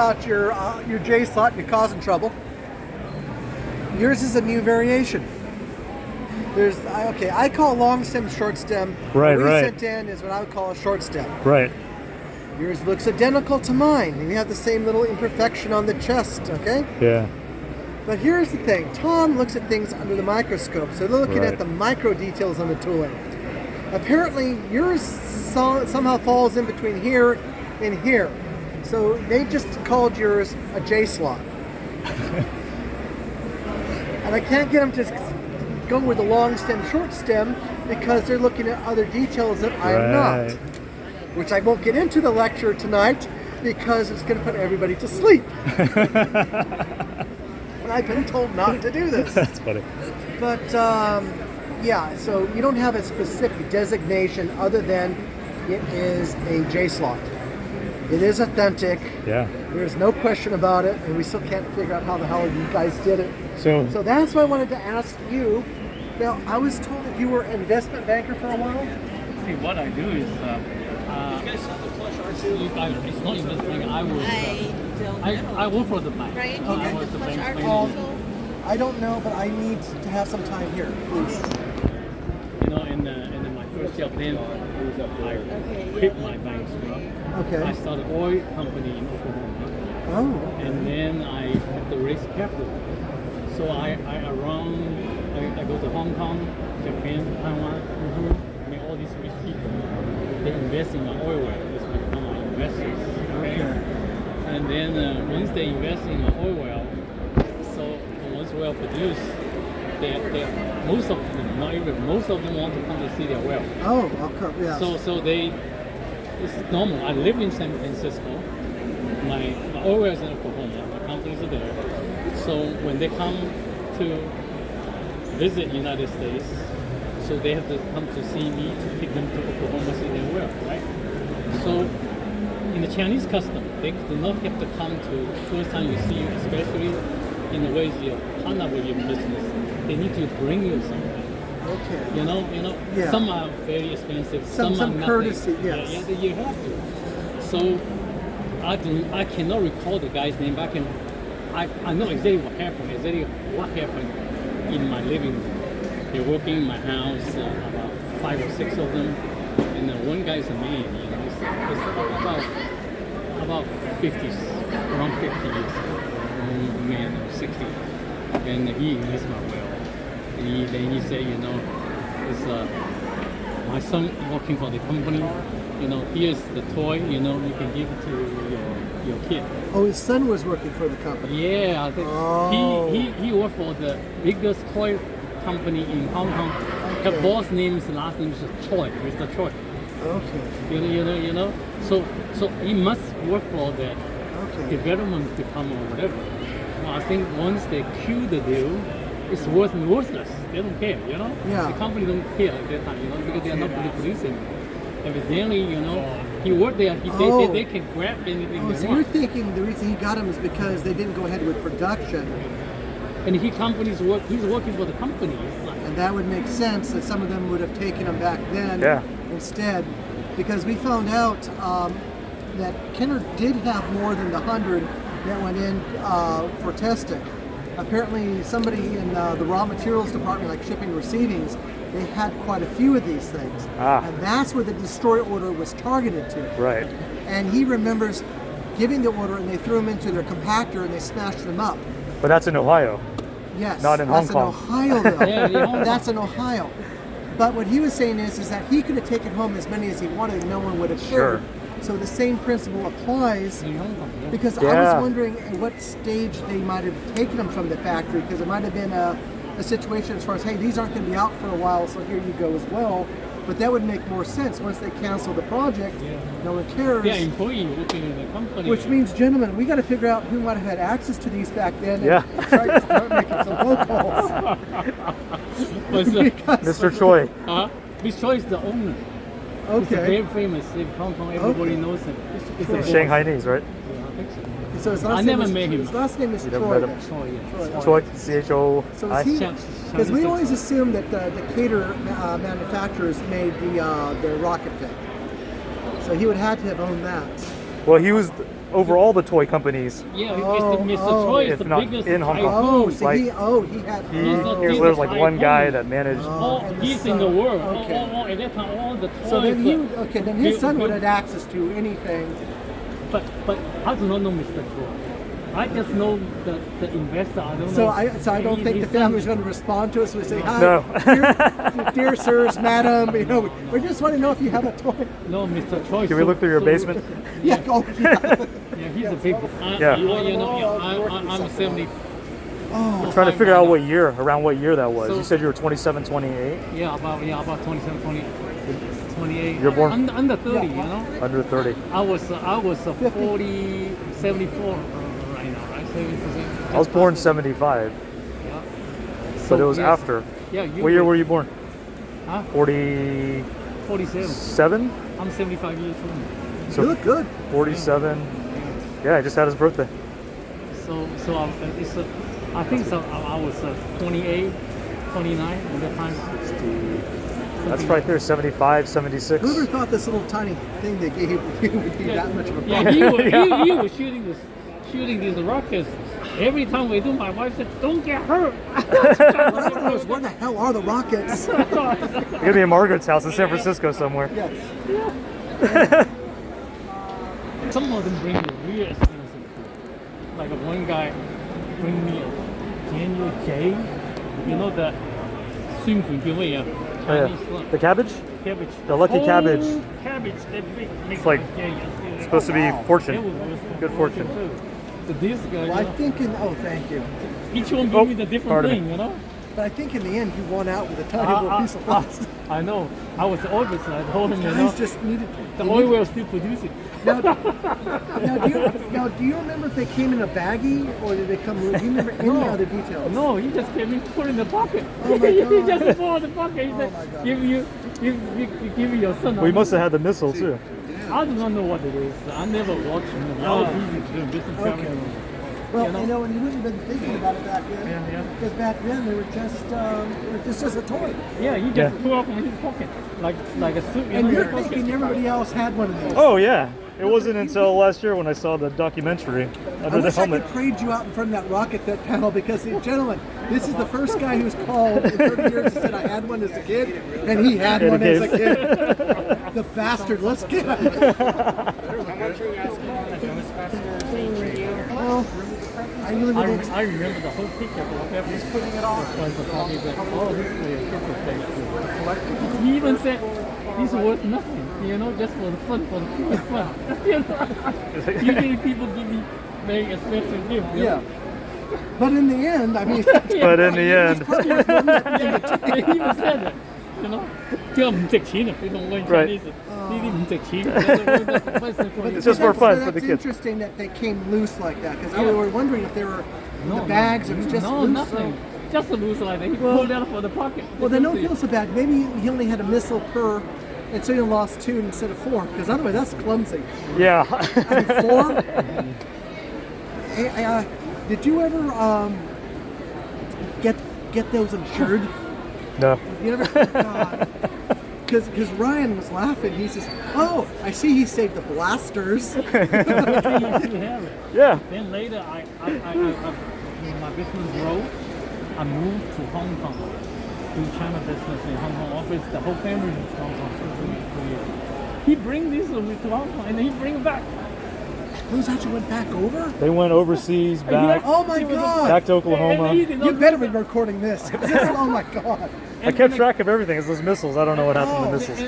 About your J slot, you're causing trouble. Yours is a new variation. I call long stem short stem. Right, what we right. sent in is what I would call a short stem. Right. Yours looks identical to mine. And you have the same little imperfection on the chest, okay? Yeah. But here's the thing. Tom looks at things under the microscope, so they're looking at the micro details on the tooling. Apparently, yours somehow falls in between here and here. So they just called yours a J slot. And I can't get them to go with the long stem, short stem because they're looking at other details that I am not. Which I won't get into the lecture tonight because it's going to put everybody to sleep. And I've been told not to do this. That's funny. But yeah, so you don't have a specific designation other than it is a J slot. It is authentic. Yeah. There's no question about it, and we still can't figure out how the hell you guys did it. So that's why I wanted to ask you. Now, I was told that you were an investment banker for a while. See, what I do is, it's not investment. I work for the bank. Right? I was the bank manager. I don't know, but I need to have some time here, please. You know, in my first job, then I quit my bank job. Okay. I started an oil company in Oklahoma, Oh. and then I had to raise capital. So I go to Hong Kong, Japan, Taiwan. I mean, all these rich people, they invest in my oil well. That's why they become my investors. Okay. And then once they invest in my oil well, so once well produced, most of them, not even most of them, want to come to see their well. Oh, okay. Yeah. So it's normal. I live in San Francisco. My oil well is in Oklahoma. My companies are there. So when they come to visit United States, so they have to come to see me to take them to Oklahoma see their well, right? So in the Chinese custom, they do not have to come to first time you see you, especially in the ways you partner with your business. They need to bring you something. Okay. You know, Yeah. some are very expensive, some are some nothing. courtesy, yes. Yeah, you have to. So I cannot recall the guy's name, but I know exactly what happened. In my living room. They're working in my house, about 5 or 6 of them, and one guy's a man. You know, it's about 50, around 50 years old man, 60, and he is my well. And then he said, you know, it's my son working for the company. You know, here's the toy. You know, you can give it to your kid. Oh, his son was working for the company. Yeah, I think he worked for the biggest toy company in Hong Kong. Okay. The boss last name is Choi, Mr. Choi. Okay. You know. So he must work for the development department or whatever. Well, I think once they kill the deal, it's worthless. They don't care, you know. Yeah. The company don't care at that time, you know, because they are not producing. Evidently, you know, he worked there. They can grab anything they So want. you're thinking the reason he got him is because they didn't go ahead with production, And he's working for the company. It's like, and that would make sense that some of them would have taken him back then instead, because we found out that Kenner did have more than the 100 that went in for testing. Apparently, somebody in the raw materials department, like shipping receivings, they had quite a few of these things. And that's where the destroy order was targeted to. Right. And he remembers giving the order, and they threw them into their compactor and they smashed them up. But that's in Ohio. Yes. Not in Hong Kong. That's in Ohio, though. Yeah, That's in Ohio. But what he was saying is that he could have taken home as many as he wanted, and no one would have cared. Sure. So the same principle applies, in Hong Kong, yeah. because I was wondering at what stage they might have taken them from the factory, because it might have been a situation as far as, hey, these aren't going to be out for a while, so here you go as well. But that would make more sense. Once they cancel the project, no one cares. Yeah, employee working in the company. Which means, gentlemen, we got to figure out who might have had access to these back then. Yeah. And try to start making some phone calls. Mr. Choi. Mr. Choi is the owner. Okay. He's very famous in Hong Kong. Everybody knows him. He's the He's boss. Shanghainese, right? Yeah, I think so. So his I last never name is, met him. His last name is You never Troy. met him? Choi, yeah. Choi, C-H-O. So is he? Chang- Because we always assumed that the Decatur manufacturers made the rocket thing. So he would have to have owned that. Well, he was over all the toy companies. Yeah, Oh, Mr. oh. Choi is If the not biggest in Hong Kong. Oh, tycoon. see, Like- he had. There's like one guy that managed. Oh, and he's the in the son. world. Okay. At that time, all the toys. So then then his son would have. have access to anything. But I do not know Mr. Choi. I just know the investor. I don't So know. I don't think the His son- family's going to respond to us. We say, hi, No. dear sirs, madam. You know, we just want to know if you have a toy. No, Mr. Choi. Can we look through your basement? Yeah, oh, yeah. Yeah, he's a big. Yeah. I'm 70. Oh, Trying to figure out around what year that was. So- You said you were 27, 28, Yeah, about 27, 28. You're born- under 30. You know. under 30. I was 40, 74 right now, right? 70%. I was born 75, Yeah. but it was yes. after. Yeah. What year were you born? Huh? 47? 47. I'm 75 years old. you So look good. 47. Yeah, I just had his birthday. So I think so. I was 28, 29 at that time. That's right there, 75, 76. Whoever thought this little tiny thing they gave you would be that much of a Yeah, problem? he was shooting these rockets. Every time we do, my wife said, "Don't get hurt." Where the hell are the rockets? You're gonna be at Margaret's house in San Francisco somewhere. Yes. Some of them bring me real expensive food. Like one guy bring me a Daniel J. You know the 酸盆叫乜嘢 Oh, yeah. Chinese one. The cabbage? Cabbage. The lucky Whole cabbage. Cabbage. That big. It's like supposed to be That fortune. was Good fortune. too. So this guy, Well, I think thank you. each one Oh, give me the different pardon me. thing, you know. But I think in the end you won out with a tiny little piece of plastic. I know. I was the oldest. I told him, you know, Guys just needed. the you oil need- will still produce it. Now, do you remember if they came in a baggie or did they come? Do you remember any other details? No, he just came in, put in the pocket. Oh my he God. just pulled in the pocket. He said, my God. give me your son. We must have had the missile too. I do not know what it is. I never watched him. I was busy doing business traveling. Well, You know? you know, and you wouldn't have been thinking about it back then. Yeah. Because back then they were just a toy. Yeah, he just Yeah. pulled up in his pocket like a suit. And know, you're in his pocket. thinking everybody else had one of these. Oh yeah. It wasn't until last year when I saw the documentary I under the wish I helmet. could trade you out in front of that Rocket Fit panel because, gentlemen, this is the first guy who's called in 30 years and said I had one as a kid, and he had one as a kid. The bastard. Let's get him. Well, I really would have. I remember the whole picture. He's putting it on. Oh, this is a picture thing. He even said these are worth nothing, you know, just for the fun, for the pure fun. You know? Usually people give me very expensive gifts. You Yeah. know? But in the end, I mean, But in the end, He even said that, you know. 呢個唔值錢啊！你同我 Right. Chinese 呢啲唔值錢。 It's just for fun for the That's kids. interesting that they came loose like that because we were wondering if they were the bags. It was just no, loose. nothing. Just a loose like that. He pulled out for the pocket. Well, then don't feel so bad. Maybe he only had a missile per, and so you lost 2 instead of 4. Because otherwise, that's clumsy. Yeah. I mean, 4. Did you ever get those insured? No. You never. God. Because Ryan was laughing. He says, "Oh, I see. He saved the blasters." Yeah. Then later, when my business grew, I moved to Hong Kong, do China business in Hong Kong office. The whole family is Hong Kong for 2 years. He bring this to Hong Kong and then he bring it back. Those actually went back over. They went overseas, back, Oh my God! back to Oklahoma. And he did not You bring better it be back. recording this. Oh my God! I kept track of everything. It's those missiles. I don't know what happened to the Oh. missiles.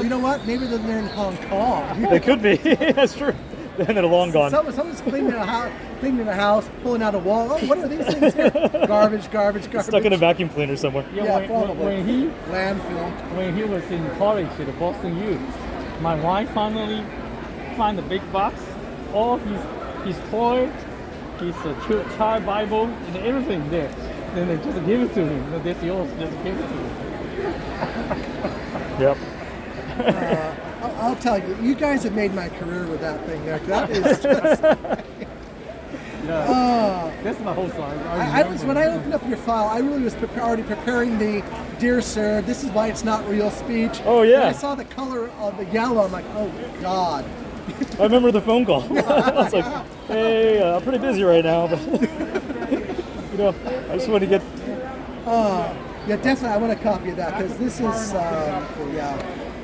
You know what? Maybe they're in Hong Kong. They could be. That's true. Then they're long gone. Someone's cleaning a house, pulling out a wall. Oh, what are these things here? Garbage. Stuck in a vacuum cleaner somewhere. Yeah, probably. When Landfill. he was in college at the Boston U, my wife finally found a big box, all his toys, his child Bible, and everything there. Then they just give it to him. No, that's yours. Just give it to him. Yep. I'll tell you, you guys have made my career with that thing there. That is just. That's my whole story. I was when I opened up your file. I really was already preparing the "Dear Sir, this is why it's not real" speech. Oh, yeah. When I saw the color of the yellow, I'm like, oh God. I remember the phone call. I was like, hey, I'm pretty busy right now, but you know, I just want to get. Yeah, definitely. I want a copy of that because this is, yeah.